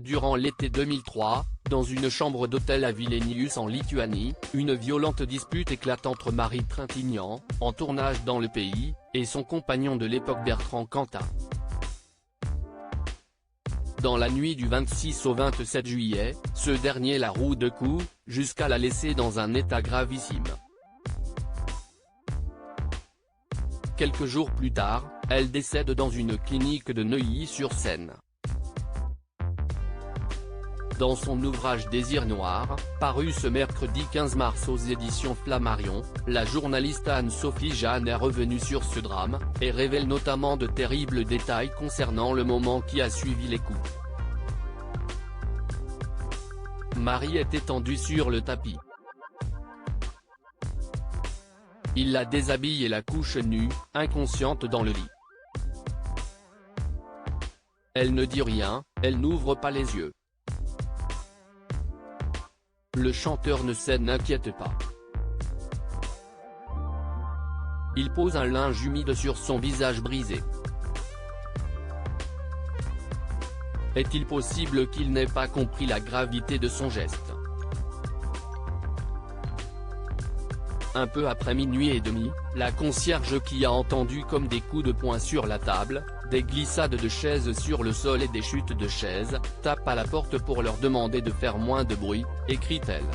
Durant l'été 2003, dans une chambre d'hôtel à Vilnius en Lituanie, une violente dispute éclate entre Marie Trintignant, en tournage dans le pays, et son compagnon de l'époque Bertrand Cantat. Dans la nuit du 26 au 27 juillet, ce dernier la roue de coups, jusqu'à la laisser dans un état gravissime. Quelques jours plus tard, elle décède dans une clinique de Neuilly-sur-Seine. Dans son ouvrage Désir noir, paru ce mercredi 15 mars aux éditions Flammarion, la journaliste Anne-Sophie Jeanne est revenue sur ce drame, et révèle notamment de terribles détails concernant le moment qui a suivi les coups. Marie est étendue sur le tapis. Il la déshabille et la couche nue, inconsciente dans le lit. Elle ne dit rien, elle n'ouvre pas les yeux. Le chanteur ne s'inquiète pas. Il pose un linge humide sur son visage brisé. Est-il possible qu'il n'ait pas compris la gravité de son geste? Un peu après minuit et demi, la concierge qui a entendu comme des coups de poing sur la table, des glissades de chaises sur le sol et des chutes de chaises, tape à la porte pour leur demander de faire moins de bruit, écrit-elle.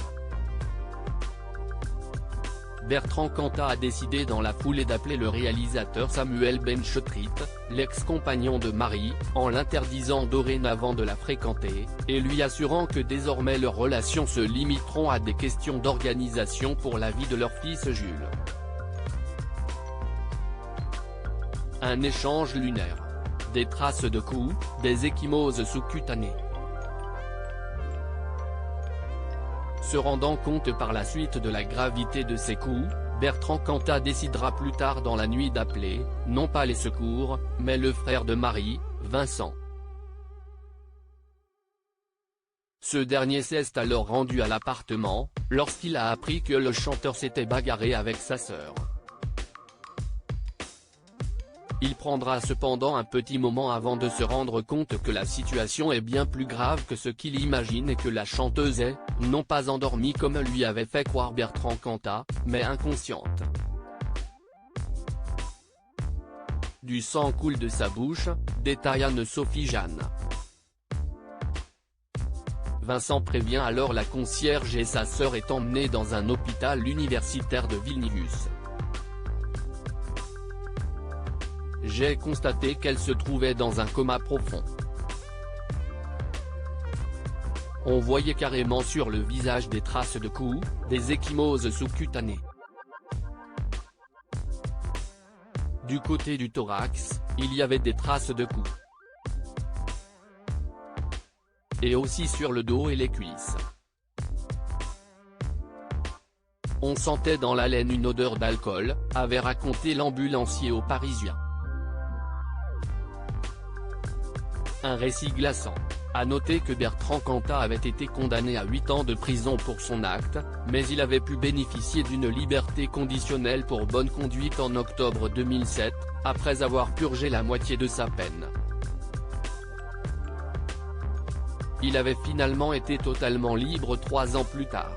Bertrand Cantat a décidé dans la foulée d'appeler le réalisateur Samuel Benchetrit, l'ex-compagnon de Marie, en l'interdisant dorénavant de la fréquenter, et lui assurant que désormais leurs relations se limiteront à des questions d'organisation pour la vie de leur fils Jules. Un échange lunaire. Des traces de coups, des ecchymoses sous-cutanées. Se rendant compte par la suite de la gravité de ces coups, Bertrand Cantat décidera plus tard dans la nuit d'appeler, non pas les secours, mais le frère de Marie, Vincent. Ce dernier s'est alors rendu à l'appartement, lorsqu'il a appris que le chanteur s'était bagarré avec sa sœur. Il prendra cependant un petit moment avant de se rendre compte que la situation est bien plus grave que ce qu'il imagine et que la chanteuse est, non pas endormie comme lui avait fait croire Bertrand Cantat, mais inconsciente. Du sang coule de sa bouche, détaille Anne-Sophie Jeanne. Vincent prévient alors la concierge et sa sœur est emmenée dans un hôpital universitaire de Vilnius. J'ai constaté qu'elle se trouvait dans un coma profond. On voyait carrément sur le visage des traces de coups, des ecchymoses sous-cutanées. Du côté du thorax, il y avait des traces de coups. Et aussi sur le dos et les cuisses. On sentait dans la laine une odeur d'alcool, avait raconté l'ambulancier aux Parisiens. Un récit glaçant. À noter que Bertrand Cantat avait été condamné à 8 ans de prison pour son acte, mais il avait pu bénéficier d'une liberté conditionnelle pour bonne conduite en octobre 2007, après avoir purgé la moitié de sa peine. Il avait finalement été totalement libre 3 ans plus tard.